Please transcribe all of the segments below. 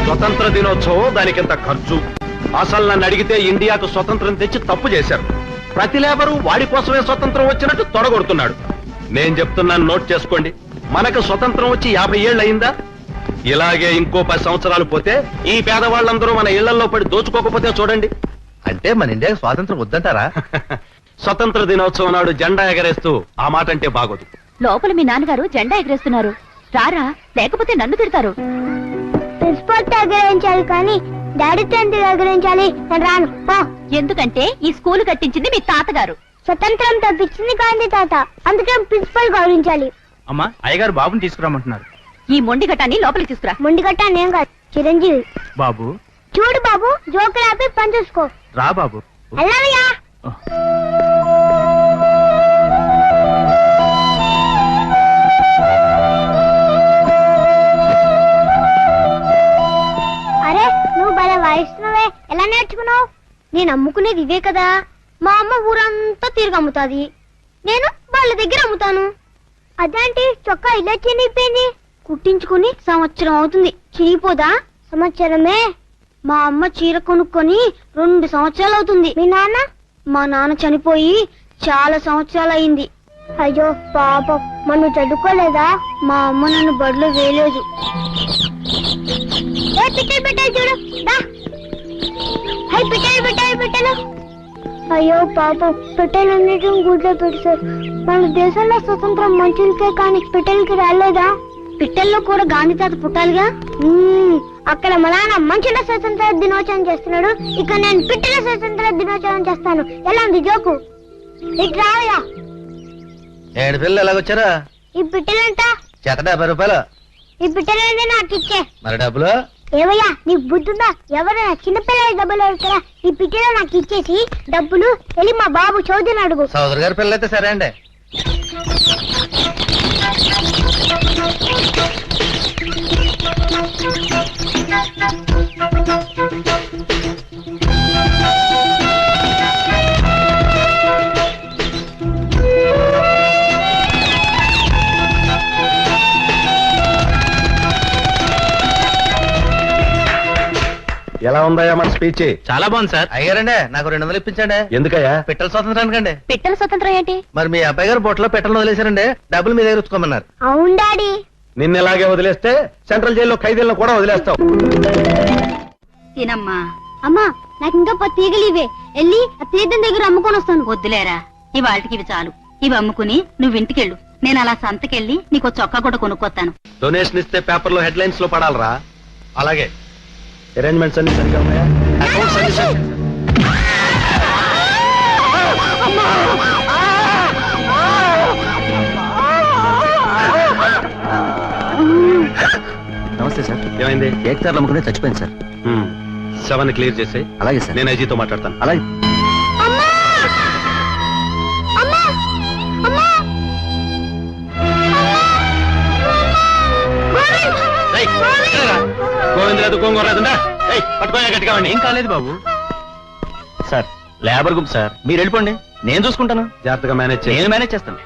స్వతంత్ర దినోత్సవం, దానికింత ఖర్చు. అసలు నన్ను అడిగితే ఇండియాకు స్వతంత్రం తెచ్చి తప్పు చేశారు. ప్రతి లేబరు వాడి కోసమే స్వతంత్రం వచ్చినట్టు తొడగొడుతున్నాడు. నేను చెప్తున్నాను, నోట్ చేసుకోండి. మనకు స్వతంత్రం వచ్చి 50 ఏళ్ళు అయిందా? ఇలాగే ఇంకో 10 సంవత్సరాలు పోతే ఈ పేదవాళ్ళందరూ మన ఇళ్లలో పడి దోచుకోకపోతే చూడండి. అంటే మన ఇండియాకి స్వాతంత్రం వద్దంటారా? స్వతంత్ర దినోత్సవం నాడు జెండా ఎగరేస్తూ ఆ మాట అంటే బాగోదు. లోపల మీ నాన్నగారు జెండా ఎగరేస్తున్నారు, రారా, లేకపోతే నన్ను తిడతారు. ప్రిన్సిపల్ ఎగరేయించాలి కానీ డాడీతో ఎందుకు ఎగరేయించాలి? నేను రాను. ఎందుకంటే ఈ స్కూల్ కట్టించింది మీ తాతగారు. స్వతంత్రం తప్పించింది గాంధీ తాత, అందుకే ప్రిన్సిపల్ గౌరవించాలి. అమ్మా, అయ్యగారు బాబుని తీసుకురామంటున్నారు. ఈ మొండి ఘటాన్ని లోపలికి తీసుకురా. మొండిగట్ట నేను కాదు, చిరంజీవి. బాబు చూడు బాబు, జోకులు ఆపి పని చూసుకో. రా బాబు. వెళ్ళావయ్యా. అరే నువ్వు భలే వాయిస్తున్నావే, ఎలా నేర్చుకున్నావు? నేను అమ్ముకునేది ఇవే కదా. మా అమ్మ ఊరంతా తిరిగి అమ్ముతాది, నేను వాళ్ళ దగ్గర అమ్ముతాను. అదేంటి చొక్కా ఇలా చినిగిపోయింది? కుట్టించుకుని సంవత్సరం అవుతుంది, చిరిగిపోదా? సంవత్సరమే. మా అమ్మ చీర కొనుక్కొని 2 సంవత్సరాలు అవుతుంది. మీ నాన్న? మా నాన్న చనిపోయి చాలా సంవత్సరాలు అయింది. అయ్యో పాపం, మనం చదువుకోలేదా? మా అమ్మ నన్ను బడిలో వేయలేదు. పెట్టాలి చూడు, పెట్టాలి. అయ్యో పాపం, పెట్టెలన్నిటిని గుడ్లో పెడతారు. మన దేశంలో స్వతంత్రం మనుషులకే కానీ పెట్టెలకి రాలేదా? పిట్టల్లో కూడా గాంధీ తాత పుట్టాలిగా. అక్కడ మా నాన్న మనుషుల స్వతంత్ర దినోత్సవం చేస్తున్నాడు, ఇక్కడ నేను పిట్టల స్వతంత్ర దినోత్సవం చేస్తాను. ఎలా ఉంది జోకు? ఇటు రావయ్యా. 7 పిల్లలు ఎలాగొచ్చారా? ఈ పిట్టలంట చేత 70 రూపాయలు. ఈ పిట్టలన్నీ నాకు ఇచ్చే. మరి డబ్బులు? ఏవయ్యా నీకు బుద్ధుందా? ఎవరైనా చిన్నపిల్లల డబ్బులు అడుగుతారా? ఈ పిట్టలో నాకు ఇచ్చేసి డబ్బులు వెళ్ళి మా బాబు చౌదరిని అడుగు. సోదరు గారి పిల్లలు అయితే సరే అండి. ఎలా ఉందయ్యా మన స్పీచ్? చాలా బాగుంది సార్. అయ్యారండి, నాకు 200 ఇప్పించండి. ఎందుకయ్యా? పిట్టల స్వాతంత్రానికండి. పిట్టల స్వతంత్రం ఏంటి? మరి మీ అబ్బాయి గారు బొట్టలో పెట్టలను వదిలేశారండి, డబ్బులు మీ దగ్గర ఉంచుకోమన్నారు. అవును డాడీ. నిన్నెలాగే వదిలేస్తే సెంట్రల్ జైల్లో ఖైదీలను కూడా వదిలేస్తావు. తినమ్మా. అమ్మా నాకు ఇంకా 10 తీగలు ఇవే, వెళ్ళి ఆ తీర్థం దగ్గర అమ్ముకొని వస్తాను. వద్దులేరా, ఇవాళకి ఇవి చాలు. ఇవి అమ్ముకుని నువ్వు ఇంటికెళ్ళు, నేను అలా సంతకెళ్ళి నీకు చొక్కా కూడా కొనుక్కొస్తాను. డొనేషన్ ఇస్తే పేపర్లో హెడ్లైన్స్ లో పడాలరా. అలాగే అరేంజ్మెంట్స్ అన్ని సరిగా ఉన్నాయా? అకౌంట్స్ అన్ని సరిగా? నమస్తే సార్. ఏమైంది? ఏకతారులు అమ్ముకునే చచ్చిపోయింది సార్. 7 క్లియర్ చేసి. అలాగే సార్. నేను ఐజీతో మాట్లాడతాను. అలాగే. గోవింద లేదు, గోంగూర లేదుందా? పట్టుకోయా గట్టిగా. ఏం కాలేదు బాబు. సార్ లేబర్ గ్రూప్ సార్, మీరు వెళ్ళిపోండి, నేను చూసుకుంటాను. జాగ్రత్తగా మేనేజ్ చేయి. నేను మేనేజ్ చేస్తాను.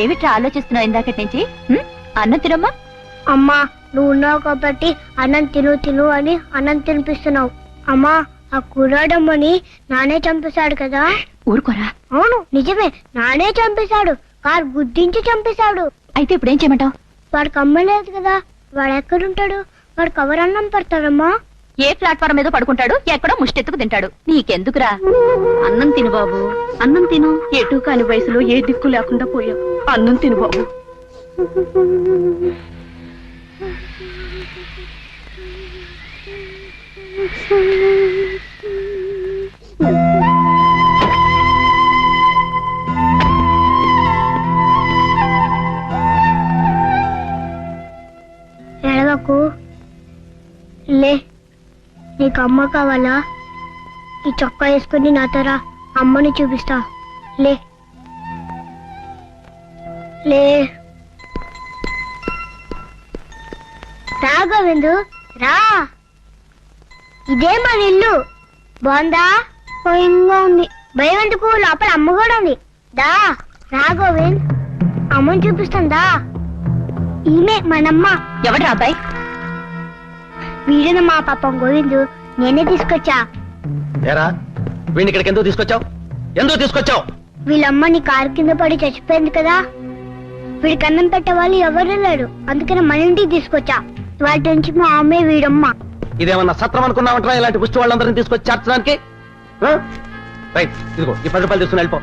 ఏమిట్రా ఆలోచిస్తున్నావు ఇందాకటి నుంచి? అన్నం తినమ్మా. అమ్మా నువ్వు ఉన్నావు కాబట్టి అన్నం తిను అని అన్నం తినిపిస్తున్నావు. అమ్మా ఆ కుర్రాడమ్మని నానే చంపేశాడు కదా. ఊరుకోరా. అవును నిజమే, నానే చంపేశాడు. కారు గుద్దించి చంపేశాడు. అయితే ఇప్పుడేం చేయమంటావు? వాడికి అమ్మ లేదు కదా, వాడు ఎక్కడుంటాడు? వాడికి ఎవరు అన్నం పెడతారమ్మా? ఏ ప్లాట్ఫారం మీద పడుకుంటాడు, ఎక్కడో ముష్టెత్తుకు తింటాడు. నీకెందుకురా? అన్నం తిను బాబు, అన్నం తిను. ఎటు కాని వయసులో ఏ దిక్కు లేకుండా పోయావు. అన్నం తిను బాబు. ఎడవకు, లే. నీకు అమ్మ కావాలా? ఈ చొక్కా వేసుకుని నాతో రా, అమ్మని చూపిస్తా. లే లే. రా గోవిందు రా, ఇదే మన ఇల్లు. బాగుందా? భయంగా ఉంది. భయం ఎందుకు, లోపల అమ్మ కూడా ఉంది. దా రా గోవింద్, అమ్మని చూపిస్తుందా? ఈమె మనమ్మ. ఎవడ్రా అబ్బాయి? వీడిన మా పాపం గోవిందు, నేనే తీసుకొచ్చా. ఏరా వీడిని ఇక్కడికి ఎందుకు తీసుకొచ్చావు? ఎందుకు తీసుకొచ్చావు? వీళ్ళమ్మని కారు కింద పడి చచ్చిపోయింది కదా, వీడికి అన్నం పెట్టే వాళ్ళు ఎవరు లేరు, అందుకని మన ఇంటికి తీసుకొచ్చా. వాటి నుంచి మా అమ్మే వీడమ్మ. ఇదేమన్నా సత్రం అనుకున్నావంటరా ఇలాంటి పుష్టి వాళ్ళందరినీ తీసుకొచ్చి చేర్చడానికి? రైట్, ఇదిగో ఈ 10 రూపాయలు తీసుకుని వెళ్ళిపో.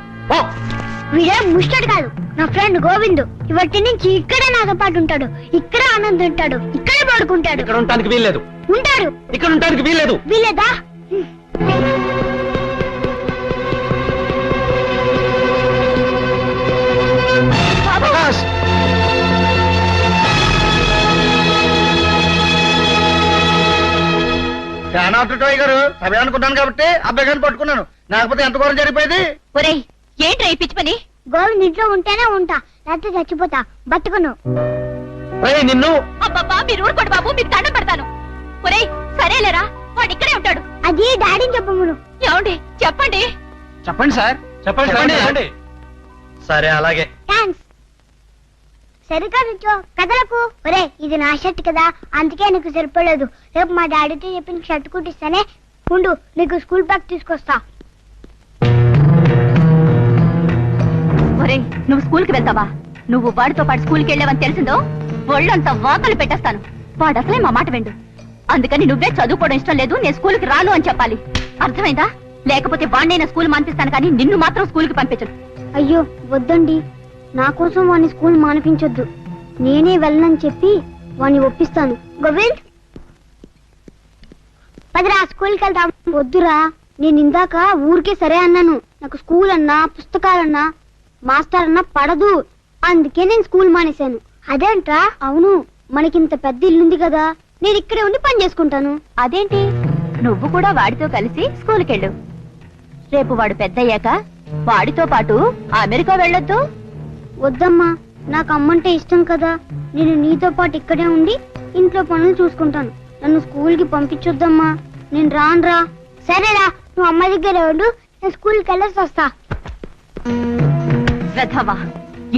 వీడే ముష్టడు కాదు, నా ఫ్రెండ్ గోవిందు. ఇవాటి నుంచి ఇక్కడే నాతో పాటు ఉంటాడు, ఇక్కడే ఆనంద్ ఉంటాడు, ఇక్కడే పడుకుంటాడు. ఇక్కడ ఉండటానికి వీల్లేదు. ఉంటాడు. ఇక్కడ ఉండటానికి వీల్లేదు. వీలేదా? ప్రకాష్, ఫ్యాన్ ఆఫ్ టోయ్ గారు అవి అనుకున్నాను కాబట్టి అబ్బాయి గారిని పట్టుకున్నాను. లేకపోతే ఎంత ఘోరం జరిగిపోయింది. ఒరేయ్ ఏంట్రా ఈ పిచ్చి పని? గోవింద్ ఇంట్లో ఉంటేనే ఉంటా, లేకపోతే చచ్చిపోతా. బతుకును. నిన్ను అబ్బబ్బా మీరు ఊరుకోండి బాబు, మీకు దండం పెడతాను. ఒరేయ్ సరేలేరా, వాడు ఇక్కడే ఉంటాడు. అది డాడీని చెప్పమును. ఏమండి చెప్పండి. చెప్పండి సార్. చెప్పండి. సరే అలాగే. థ్యాంక్స్. సరిగా నుంచో కదలకు. ఒరే ఇది నా షర్ట్ కదా, అందుకే నీకు సరిపోలేదు. రేపు మా డాడీతో చెప్పి నీకు షర్ట్ కుట్టిస్తానే. ఉండు, నీకు స్కూల్ బ్యాగ్ తీసుకొస్తా. ఒరేయ్ నువ్వు స్కూల్ కి వెళ్తావా? నువ్వు వాడితో పాటు స్కూల్కి వెళ్ళావని తెలిసిందో ఒళ్ళంతా వాకలు పెట్టేస్తాను. వాడు అసలే మా మాట విండు. అందుకని నువ్వే చదువుకోవడం ఇష్టం లేదు, నేను స్కూల్కి రాను అని చెప్పాలి. అర్థమైందా? లేకపోతే వాడినైనా స్కూల్ మానిపిస్తాను కానీ నిన్ను మాత్రం స్కూల్కి పంపించను. అయ్యో వద్దండి, నా కోసం వాడిని స్కూల్ మానిపించొద్దు. నేనే వెళ్ళనని చెప్పి వాడిని ఒప్పిస్తాను. గోవింద్ పదిరా, స్కూల్కి వెళ్తాం. వద్దురా, నేను ఇందాక ఊరికే సరే అన్నాను. నాకు స్కూల్ అన్నా పుస్తకాలన్నా మాస్టర్ అన్నా పడదు, అందుకే నేను స్కూల్ మానేశాను. అదేంట్రా? అవును, మనకింత పెద్ద ఇల్లుంది కదా, నేను ఇక్కడే ఉండి పని చేసుకుంటాను. అదేంటి, నువ్వు కూడా వాడితో కలిసి స్కూల్కి వెళ్ళు. రేపు వాడు పెద్దయ్యాక వాడితో పాటు అమెరికా వెళ్ళొద్దు. వద్దమ్మా, నాకు అమ్మంటే ఇష్టం కదా. నేను నీతో పాటు ఇక్కడే ఉండి ఇంట్లో పనులు చూసుకుంటాను. నన్ను స్కూల్కి పంపించొద్దమ్మా, నేను రానురా. సరేరా, నువ్వు అమ్మ దగ్గర ఉండు, నేను స్కూల్కి వెళ్ళేసి వస్తా. శ్రద్ధవా,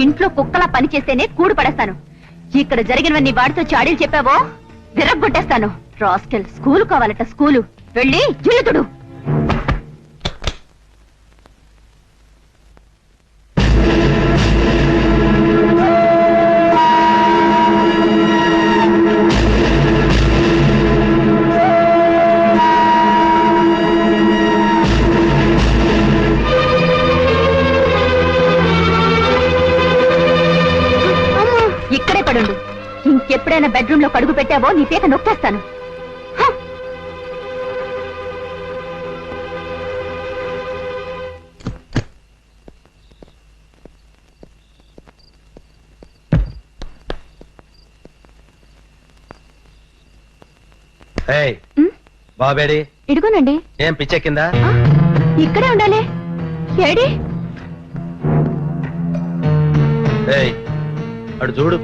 ఇంట్లో కుక్కలా పని చేస్తేనే కూడు పడేస్తాను. ఇక్కడ జరిగినవన్నీ వాడితో చాడీలు చెప్పావో విరగ్గొట్టేస్తాను. రాస్కెల్, స్కూలు కావాలట, స్కూలు వెళ్ళి జిల్లుతుడు. ఇక్కడే పడుండు. ఇంకెప్పుడైనా బెడ్రూమ్ లో కడుగు పెట్టావో నీ పీక నొక్కేస్తాను. బాబేడి ఇడుగునండి. ఏం పిచ్చెక్కిందా? ఇక్కడే ఉండాలి. ఏడి అడు చూడు.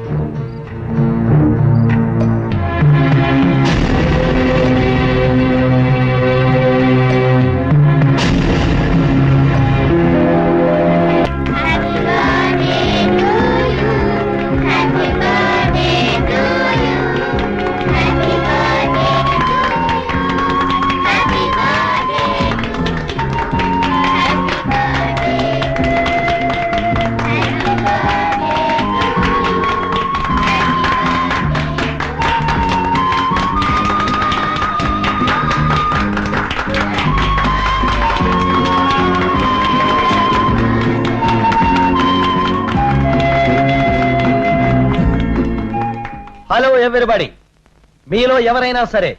హలో ఎవ్రీబడి, మీలో ఎవరైనా సరే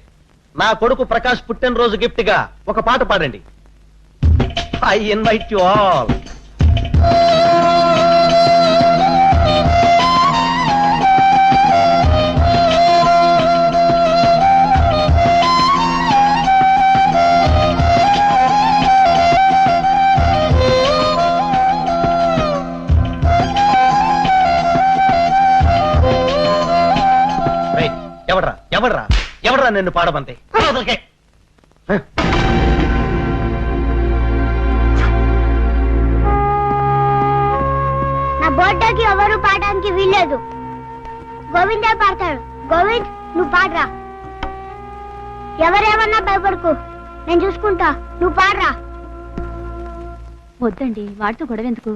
నా కొడుకు ప్రకాష్ పుట్టినరోజు గిఫ్ట్ గా ఒక పాట పాడండి. I invite you all. ఎవడ్రా నిన్ను పాడమంతే? పోటాకి ఎవరు పాడడానికి వీల్లేదు. గోవిందే పాడతాడు. గోవింద్, నువ్వు పాడరా. ఎవరేమన్నా భయపడకు, నేను చూసుకుంటా. నువ్వు పాడరా. వద్దండి, వాడితో గొడవ ఎందుకు?